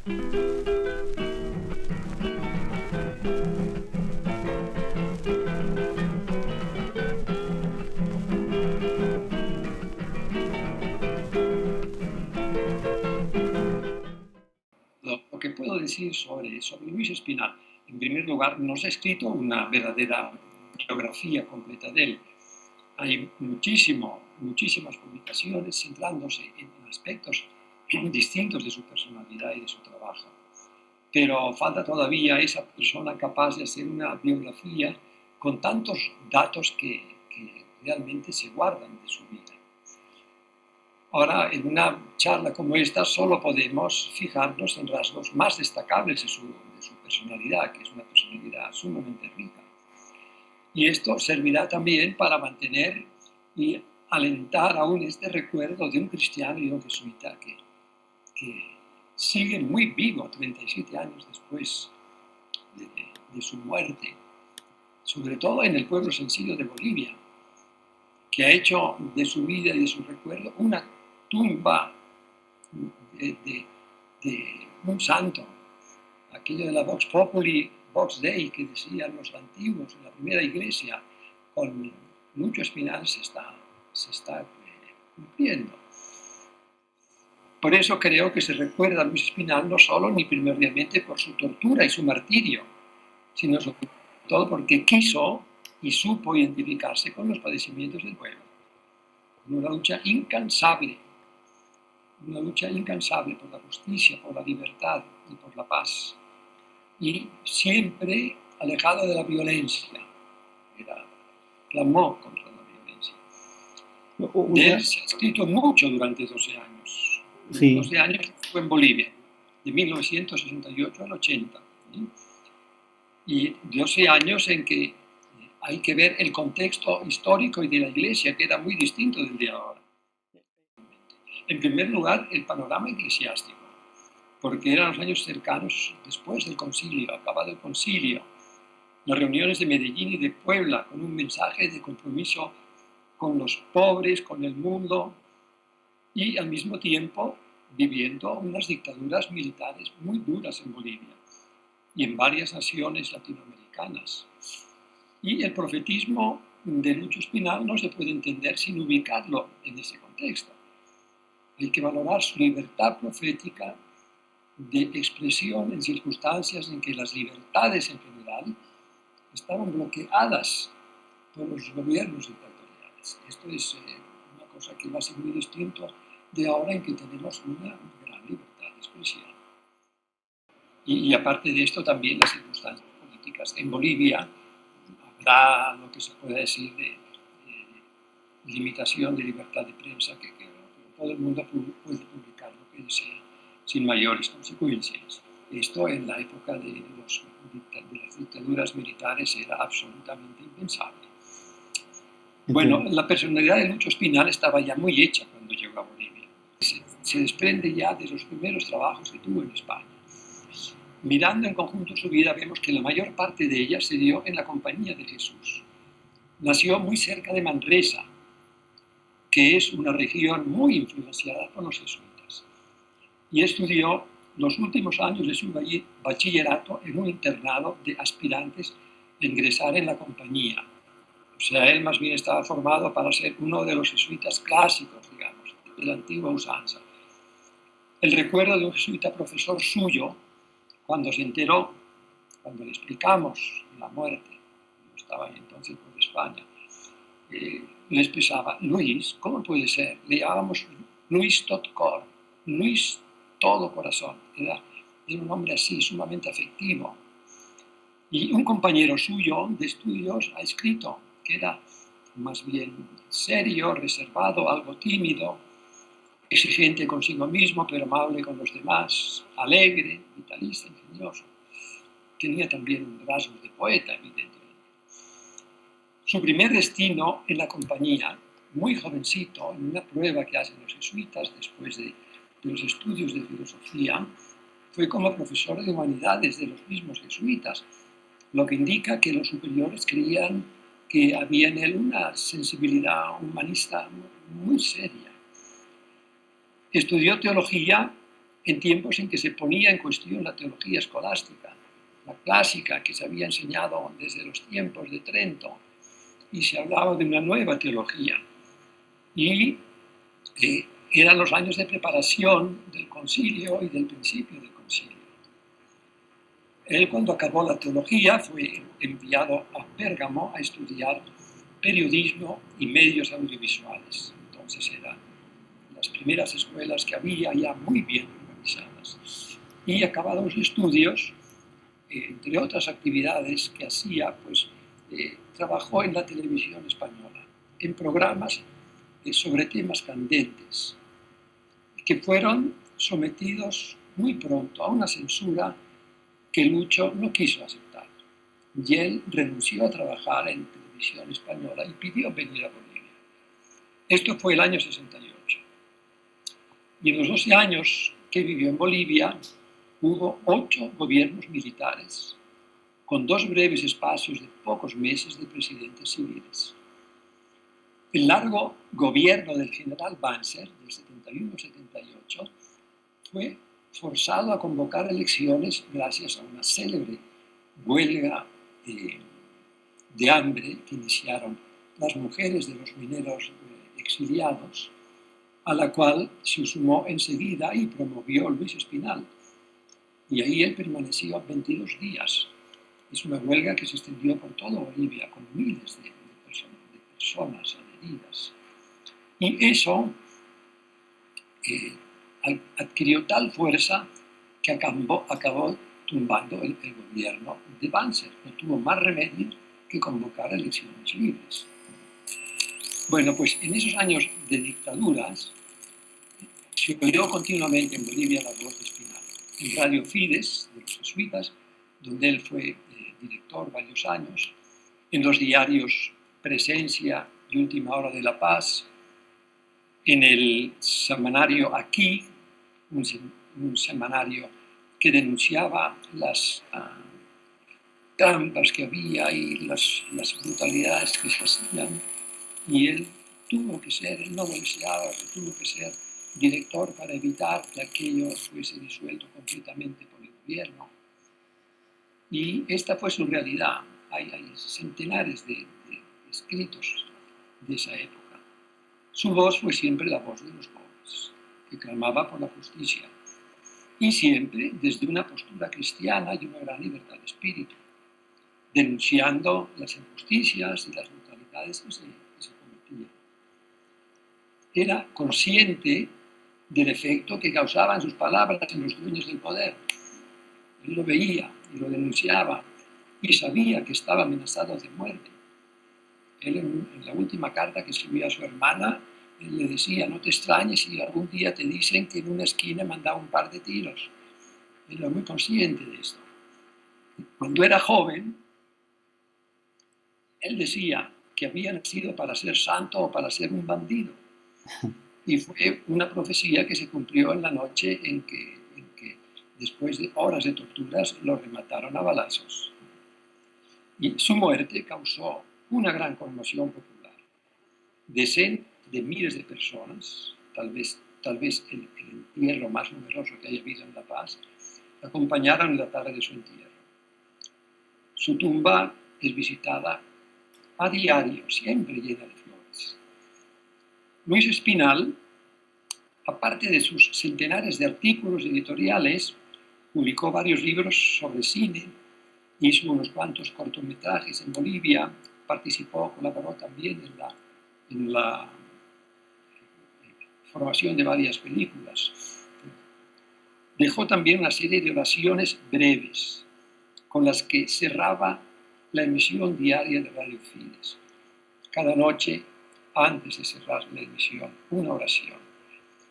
Lo que puedo decir sobre Luis Espinal, en primer lugar, no se ha escrito una verdadera biografía completa de él. Hay muchísimas publicaciones centrándose en aspectos distintos de su personalidad y de su trabajo. Pero falta todavía esa persona capaz de hacer una biografía con tantos datos que realmente se guardan de su vida. Ahora, en una charla como esta, solo podemos fijarnos en rasgos más destacables de su personalidad, que es una personalidad sumamente rica. Y esto servirá también para mantener y alentar aún este recuerdo de un cristiano y un jesuita que sigue muy vivo 37 años después de su muerte, sobre todo en el pueblo sencillo de Bolivia, que ha hecho de su vida y de su recuerdo una tumba de un santo. Aquello de la Vox Populi, Vox Dei, que decían los antiguos en la primera iglesia, con Lucho Espinal se está cumpliendo. Por eso creo que se recuerda a Luis Espinal no solo ni primordialmente por su tortura y su martirio, sino sobre todo porque quiso y supo identificarse con los padecimientos del pueblo. Una lucha incansable por la justicia, por la libertad y por la paz. Y siempre alejado de la violencia. Clamó contra la violencia. De él se ha escrito mucho durante 12 años. Sí. 12 años fue en Bolivia, de 1968 al 80. ¿Sí? Y 12 años en que hay que ver el contexto histórico y de la Iglesia, que era muy distinto del de ahora. En primer lugar, el panorama eclesiástico, porque eran los años cercanos después del concilio, acabado el concilio, las reuniones de Medellín y de Puebla, con un mensaje de compromiso con los pobres, con el mundo, y al mismo tiempo viviendo unas dictaduras militares muy duras en Bolivia y en varias naciones latinoamericanas. Y el profetismo de Lucho Espinal no se puede entender sin ubicarlo en ese contexto. Hay que valorar su libertad profética de expresión en circunstancias en que las libertades en general estaban bloqueadas por los gobiernos dictatoriales. Esto es una cosa que va a ser muy distinto de ahora en que tenemos una gran libertad de expresión. Y aparte de esto, también las circunstancias políticas. En Bolivia habrá lo que se puede decir de limitación de libertad de prensa, que todo el mundo puede publicar lo que desea sin mayores consecuencias. Esto en la época de las dictaduras militares era absolutamente impensable. Bueno, la personalidad de Lucho Espinal estaba ya muy hecha cuando llegó a Bolivia. Se desprende ya de los primeros trabajos que tuvo en España. Mirando en conjunto su vida, vemos que la mayor parte de ella se dio en la Compañía de Jesús. Nació muy cerca de Manresa, que es una región muy influenciada por los jesuitas, y estudió los últimos años de su bachillerato en un internado de aspirantes a ingresar en la compañía. O sea, él más bien estaba formado para ser uno de los jesuitas clásicos, digamos, de la antigua usanza. El recuerdo de un jesuita profesor suyo, cuando se enteró, cuando le explicamos la muerte, yo estaba entonces por España, le expresaba: Luis, ¿cómo puede ser? Le llamábamos Luis tot cor, Luis todo corazón. Era un hombre así, sumamente afectivo. Y un compañero suyo de estudios ha escrito que era más bien serio, reservado, algo tímido, exigente consigo mismo, pero amable con los demás, alegre, vitalista, ingenioso. Tenía también rasgos de poeta, evidentemente. Su primer destino en la compañía, muy jovencito, en una prueba que hacen los jesuitas después de los estudios de filosofía, fue como profesor de humanidades de los mismos jesuitas, lo que indica que los superiores creían que había en él una sensibilidad humanista muy seria. Estudió teología en tiempos en que se ponía en cuestión la teología escolástica, la clásica que se había enseñado desde los tiempos de Trento, y se hablaba de una nueva teología. Y eran los años de preparación del concilio y del principio del concilio. Él, cuando acabó la teología, fue enviado a Pérgamo a estudiar periodismo y medios audiovisuales. Entonces eran las primeras escuelas que había ya muy bien organizadas. Y acabados los estudios, entre otras actividades que hacía, pues trabajó en la televisión española, en programas sobre temas candentes, que fueron sometidos muy pronto a una censura que Lucho no quiso aceptar. Y él renunció a trabajar en televisión española y pidió venir a Bolivia. Esto fue el año 68. Y en los 12 años que vivió en Bolivia, hubo 8 gobiernos militares, con 2 breves espacios de pocos meses de presidentes civiles. El largo gobierno del general Banzer, del 71-78, fue forzado a convocar elecciones gracias a una célebre huelga de hambre que iniciaron las mujeres de los mineros exiliados, a la cual se sumó enseguida y promovió Luis Espinal. Y ahí él permaneció 22 días. Es una huelga que se extendió por toda Bolivia, con miles de personas adheridas. Y eso adquirió tal fuerza que acabó tumbando el gobierno de Banzer. No tuvo más remedio que convocar elecciones libres. Bueno, pues en esos años de dictaduras se oyó continuamente en Bolivia la voz de Espinal. En Radio Fides, de los jesuitas, donde él fue director varios años, en los diarios Presencia y Última Hora de la Paz, en el semanario Aquí, un semanario que denunciaba las trampas que había y las brutalidades que se hacían, y él no lo deseaba, tuvo que ser director para evitar que aquello fuese disuelto completamente por el gobierno. Y esta fue su realidad. Hay centenares de escritos de esa época. Su voz fue siempre la voz de los pobres, que clamaba por la justicia, y siempre desde una postura cristiana y una gran libertad de espíritu, denunciando las injusticias y las brutalidades que se cometían. Era consciente del efecto que causaban sus palabras en los dueños del poder. Él lo veía y lo denunciaba y sabía que estaba amenazado de muerte. Él en la última carta que escribía a su hermana, él le decía: no te extrañes si algún día te dicen que en una esquina mandaba un par de tiros. Él era muy consciente de esto. Cuando era joven, él decía que había nacido para ser santo o para ser un bandido. Y fue una profecía que se cumplió en la noche en que después de horas de torturas, lo remataron a balazos. Y su muerte causó una gran conmoción popular. Decenas de miles de personas, tal vez el entierro más numeroso que haya habido en La Paz, acompañaron en la tarde de su entierro. Su tumba es visitada a diario, siempre llena de flores. Luis Espinal, aparte de sus centenares de artículos editoriales, publicó varios libros sobre cine, hizo unos cuantos cortometrajes en Bolivia, colaboró también en la formación de varias películas. Dejó también una serie de oraciones breves, con las que cerraba la emisión diaria de Radio Fides. Cada noche, antes de cerrar la emisión, una oración.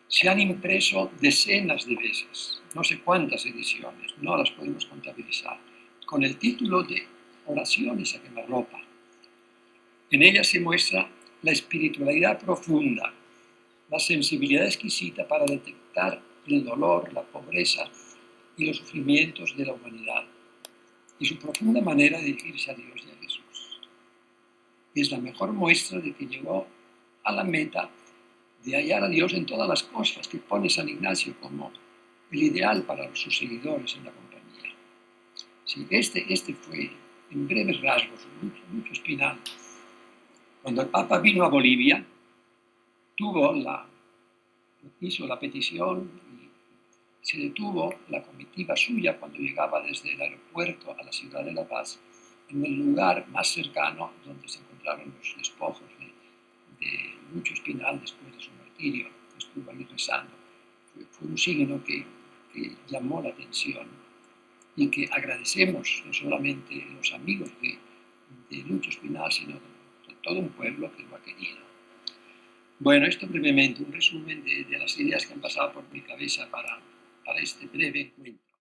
Se han impreso decenas de veces, no sé cuántas ediciones, no las podemos contabilizar, con el título de Oraciones a quemarropa. En ellas se muestra la espiritualidad profunda, la sensibilidad exquisita para detectar el dolor, la pobreza y los sufrimientos de la humanidad, y su profunda manera de dirigirse a Dios y a Jesús. Es la mejor muestra de que llegó a la meta de hallar a Dios en todas las cosas que pone San Ignacio como el ideal para sus seguidores en la compañía. Sí, este fue, en breves rasgos, Lucio Espinal. Cuando el Papa vino a Bolivia, hizo la petición y se detuvo la comitiva suya cuando llegaba desde el aeropuerto a la ciudad de La Paz, en el lugar más cercano donde se encontraron los despojos de Lucio Espinal después de su martirio. Estuvo ahí rezando. Fue un signo que llamó la atención y que agradecemos no solamente los amigos de Lucio Espinal, sino de todo un pueblo que lo ha querido. Bueno, esto brevemente, un resumen de las ideas que han pasado por mi cabeza para este breve encuentro.